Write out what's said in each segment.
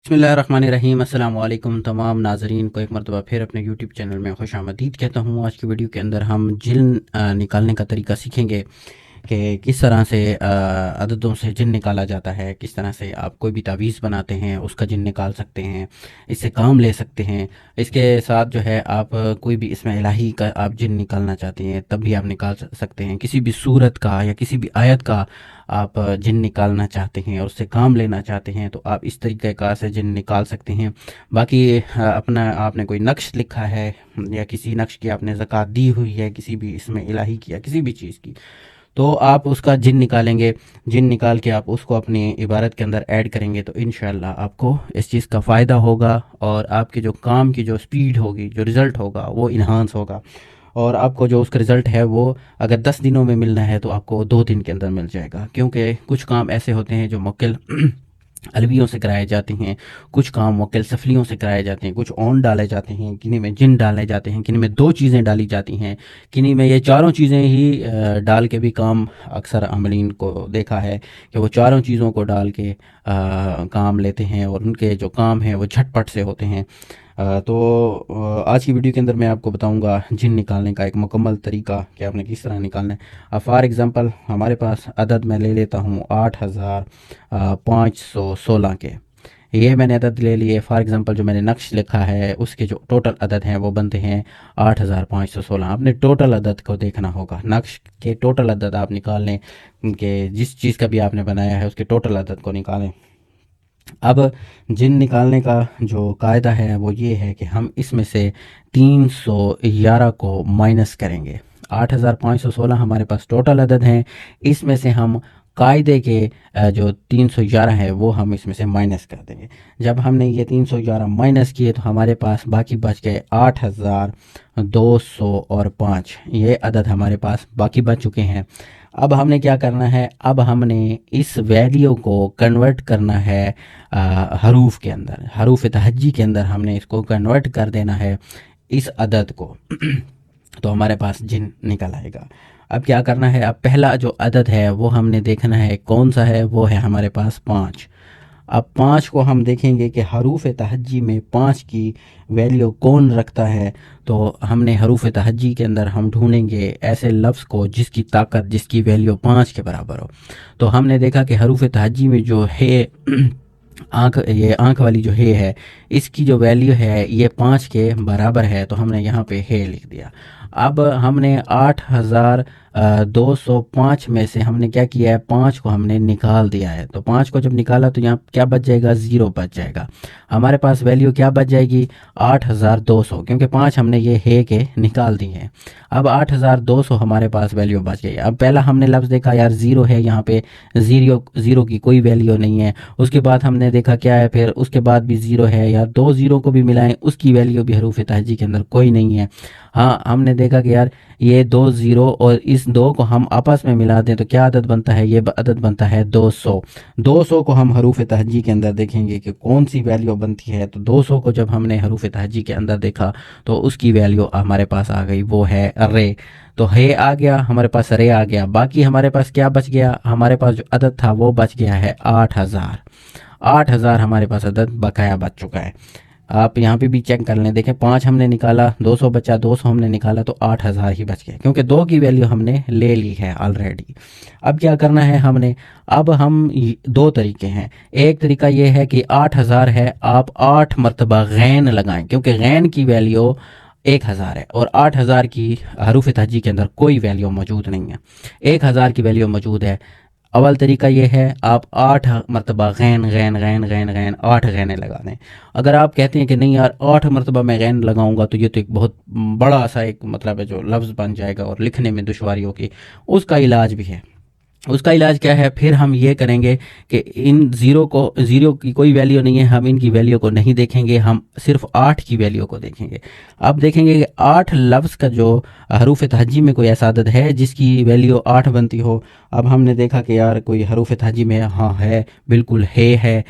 बिस्मिल्लाहिर्रहमानिर्रहीम। अस्सलाम वालेकुम तमाम नाज़रीन को एक मरतबा फिर अपने यूट्यूब चैनल में खुश आमदीद कहता हूँ। आज की वीडियो के अंदर हम जिन निकालने का तरीका सीखेंगे कि किस तरह से अददों से जिन निकाला जाता है, किस तरह से आप कोई भी तावीज़ बनाते हैं उसका जिन निकाल सकते हैं, इससे काम ले सकते हैं। इसके साथ जो है आप कोई भी इसमें इलाही का आप जिन निकालना चाहते हैं तब भी आप निकाल सकते हैं। किसी भी सूरत का या किसी भी आयत का आप जिन निकालना चाहते हैं और उससे काम लेना चाहते हैं तो आप इस तरीक़ेकार से जिन निकाल सकते हैं। बाकी अपना आपने कोई नक्श लिखा है या किसी नक्श की आपने ज़कात दी हुई है, किसी भी इसमें इलाही की या किसी भी चीज़ की, तो आप उसका जिन निकालेंगे। जिन निकाल के आप उसको अपनी इबारत के अंदर ऐड करेंगे तो इंशाअल्लाह आपको इस चीज़ का फ़ायदा होगा और आपके जो काम की जो स्पीड होगी, जो रिज़ल्ट होगा वो इन्हांस होगा। और आपको जो उसका रिज़ल्ट है वो अगर 10 दिनों में मिलना है तो आपको 2 दिन के अंदर मिल जाएगा। क्योंकि कुछ काम ऐसे होते हैं जो मुवक्किल अलवियों से कराए जाते हैं, कुछ काम मुवक्किल सफलियों से कराए जाते हैं, कुछ ओन डाले जाते हैं, किन्हीं में जिन डाले जाते हैं, किन्हीं में 2 चीज़ें डाली जाती हैं, किन्हीं में ये चारों चीज़ें ही डाल के भी काम अक्सर अमलीन को देखा है कि वो चारों चीज़ों को डाल के काम लेते हैं और उनके जो काम हैं वो झटपट से होते हैं। आज की वीडियो के अंदर मैं आपको बताऊंगा जिन निकालने का एक मुकम्मल तरीका कि आपने किस तरह निकालना है। अब फॉर एग्ज़ाम्पल हमारे पास अदद मैं ले लेता हूँ 8516 के। ये मैंने अदद ले लिए। फॉर एग्ज़ाम्पल जो मैंने नक्श लिखा है उसके जो टोटल अदद हैं वो बनते हैं 8516। आपने टोटल अदद को देखना होगा, नक्श के टोटल अदद आप निकाल लें कि जिस चीज़ का भी आपने बनाया है उसके टोटल अदद को निकालें। अब जिन निकालने का जो कायदा है वो ये है कि हम इसमें से 311 को माइनस करेंगे। 8516 हमारे पास टोटल अदद हैं, इसमें से हम कायदे के जो 311 है वो हम इसमें से माइनस कर देंगे। जब हमने ये 311 माइनस किए तो हमारे पास बाकी बच गए 8205। ये अदद हमारे पास बाकी बच चुके हैं। अब हमने क्या करना है, अब हमने इस वैल्यू को कन्वर्ट करना है हरूफ के अंदर, हरूफ तहज्जी के अंदर हमने इसको कन्वर्ट कर देना है इस अदद को तो हमारे पास जिन निकल आएगा। अब क्या करना है, अब पहला जो अदद है वो हमने देखना है कौन सा है, वो है हमारे पास 5। अब 5 को हम देखेंगे कि हरूफ तहज्जी में 5 की वैल्यू कौन रखता है। तो हमने हरूफ तहज्जी के अंदर हम ढूंढेंगे ऐसे लफ्ज़ को जिसकी ताकत, जिसकी वैल्यू 5 के बराबर हो। तो हमने देखा कि हरूफ तहज्जी में जो है आँख, ये आँख वाली जो है इसकी जो वैल्यू है ये 5 के बराबर है, तो हमने यहाँ पे है लिख दिया। अब हमने 8205 में से हमने क्या किया है, 5 को हमने निकाल दिया है। तो 5 को जब निकाला तो यहाँ क्या बच जाएगा, 0 बच जाएगा। हमारे पास वैल्यू क्या बच जाएगी, 8200, क्योंकि 5 हमने ये है के निकाल दी है। अब 8200 हमारे पास वैल्यू बच गई। अब पहला हमने लफ्ज़ देखा यार 0 है, यहाँ पे ज़ीरो की कोई वैल्यू नहीं है। उसके बाद हमने देखा क्या है, फिर उसके बाद भी 0 है यार, 2 ज़ीरो को भी मिलाएं उसकी वैल्यू भी हरूफ तहज्जी के अंदर कोई नहीं है। हाँ, हमने देखा कि यार ये 2 ज़ीरो और इस 2 को हम आपस में मिला दें तो क्या अदद बनता है, ये अदद बनता है 200। 200 को हम हरूफ तहज्जी के अंदर देखेंगे कि कौन सी वैल्यू बनती है। तो 200 को जब हमने हरूफ तहज्जी के अंदर देखा तो उसकी वैल्यू हमारे पास आ गई, वो है रे। तो है आ गया हमारे पास, रे आ गया। बाकी हमारे पास क्या बच गया, हमारे पास जो अदद था वो बच गया है 8000। 8000 हमारे पास अदद बकाया बच चुका है। आप यहाँ पे भी चेक कर लें, देखें 5 हमने निकाला, 200 बचा, 200 हमने निकाला तो 8000 ही बच गया, क्योंकि 2 की वैल्यू हमने ले ली है ऑलरेडी। अब क्या करना है हमने, अब हम 2 तरीके हैं। एक तरीका ये है कि 8000 है, आप 8 मरतबा गैन लगाएं, क्योंकि गैन की वैल्यू 1000 है और 8000 की हरूफ तहज्जी के अंदर कोई वैल्यू मौजूद नहीं है, 1000 की वैल्यू मौजूद है। अव्वल तरीका ये है, आप 8 मरतबा गैन गैन गैन गैन गैन 8 गैनें लगा दें। अगर आप कहते हैं कि नहीं यार 8 मरतबा मैं गैन लगाऊंगा तो ये तो एक बहुत बड़ा सा एक मतलब है जो लफ्ज़ बन जाएगा और लिखने में दुश्वारी होगी, उसका इलाज भी है। उसका इलाज क्या है, फिर हम ये करेंगे कि इन ज़ीरो की कोई वैल्यू नहीं है, हम इनकी वैल्यू को नहीं देखेंगे, हम सिर्फ 8 की वैल्यू को देखेंगे। अब देखेंगे कि 8 लफ्ज़ का जो हरूफ तहज्जी में कोई ऐसा अदद है जिसकी वैल्यू 8 बनती हो। अब हमने देखा कि यार कोई हरूफ तहज्जी में हाँ है, बिल्कुल है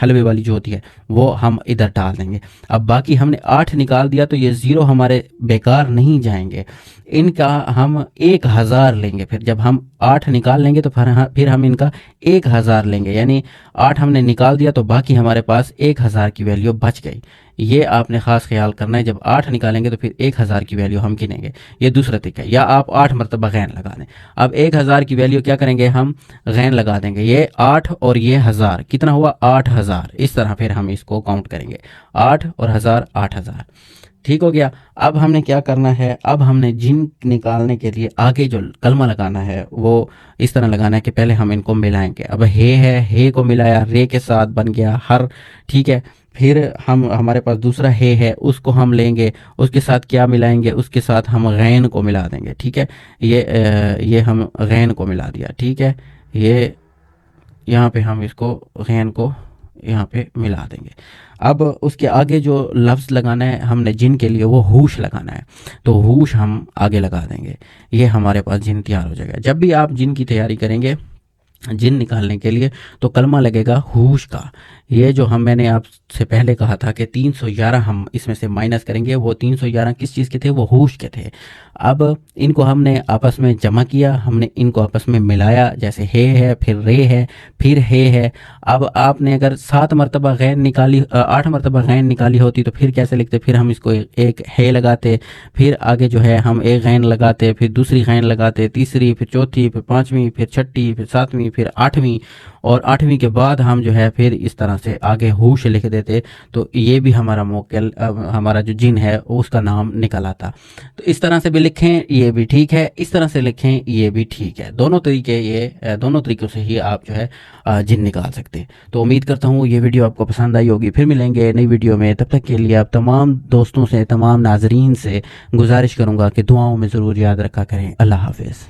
हलवे वाली जो होती है वो हम इधर डाल देंगे। अब बाकी हमने 8 निकाल दिया तो ये 0 हमारे बेकार नहीं जाएंगे, इनका हम 1000 लेंगे। फिर जब हम 8 निकाल लेंगे نکالیں گے تو پھر ہم ان کا 1000 لیں گے، یعنی 8 ہم نے نکال دیا تو باقی ہمارے پاس 1000 کی ویلیو بچ گئی۔ یہ آپ نے خاص خیال کرنا ہے، جب 8 نکالیں گے تو پھر 1000 کی ویلیو ہم گنیں گے۔ یہ دوسرا طریقہ ہے، یا آپ 8 مرتبہ غین لگا دیں۔ اب 1000 کی ویلیو کیا کریں گے، ہم غین لگا دیں گے، یہ 8 اور یہ 1000 کتنا ہوا 8000، اس طرح پھر ہم اس کو کاؤنٹ کریں گے، 8 اور 1000 8000۔ ٹھیک ہو گیا۔ اب ہم نے کیا کرنا ہے، اب ہم نے جن نکالنے کے لیے آگے جو کلمہ لگانا ہے وہ اس طرح لگانا ہے کہ پہلے ہم ان کو ملائیں گے۔ اب ہے کو ملایا، رے کے ساتھ بن گیا ہر، ٹھیک ہے۔ پھر ہمارے پاس دوسرا ہے اس کو ہم لیں گے، اس کے ساتھ کیا ملائیں گے، اس کے ساتھ ہم غین کو ملا دیں گے، ٹھیک ہے۔ یہ ہم غین کو ملا دیا، ٹھیک ہے۔ یہ یہاں پہ ہم اس کو غین کو یہاں پہ ملا دیں گے۔ اب اس کے آگے جو لفظ لگانا ہے ہم نے جن کے لیے، وہ ہوش لگانا ہے، تو ہوش ہم آگے لگا دیں گے، یہ ہمارے پاس جن تیار ہو جائے گا۔ جب بھی آپ جن کی تیاری کریں گے جن نکالنے کے لیے تو کلمہ لگے گا ہوش کا۔ یہ جو میں نے آپ سے پہلے کہا تھا کہ 311 ہم اس میں سے مائنس کریں گے، وہ 311 کس چیز کے تھے، وہ ہوش کے تھے۔ اب ان کو ہم نے آپس میں جمع کیا، ہم نے ان کو آپس میں ملایا، جیسے ہے پھر رے ہے پھر ہے۔ اب آپ نے اگر 7 مرتبہ غین نکالی 8 مرتبہ غین نکالی ہوتی تو پھر کیسے لکھتے، پھر ہم اس کو ایک ہے لگاتے، پھر آگے جو ہے ہم ایک غین لگاتے، پھر دوسری غین لگاتے، تیسری، پھر چوتھی، پھر پانچویں، پھر چھٹی، پھر ساتویں، پھر آٹھویں، اور آٹھویں کے بعد ہم جو ہے پھر اس طرح سے آگے ہوش لکھ دیتے، تو یہ بھی ہمارا موکل ہمارا جو جن ہے اس کا نام نکل آتا۔ تو اس طرح سے بھی لکھیں یہ بھی ٹھیک ہے، اس طرح سے لکھیں یہ بھی ٹھیک ہے، دونوں طریقوں سے ہی آپ جو ہے جن نکال سکتے ہیں۔ تو امید کرتا ہوں یہ ویڈیو آپ کو پسند آئی ہوگی، پھر ملیں گے نئی ویڈیو میں، تب تک کے لیے آپ تمام دوستوں سے، تمام ناظرین سے گزارش کروں گا کہ دعاؤں میں ضرور یاد رکھا کریں۔ اللہ حافظ۔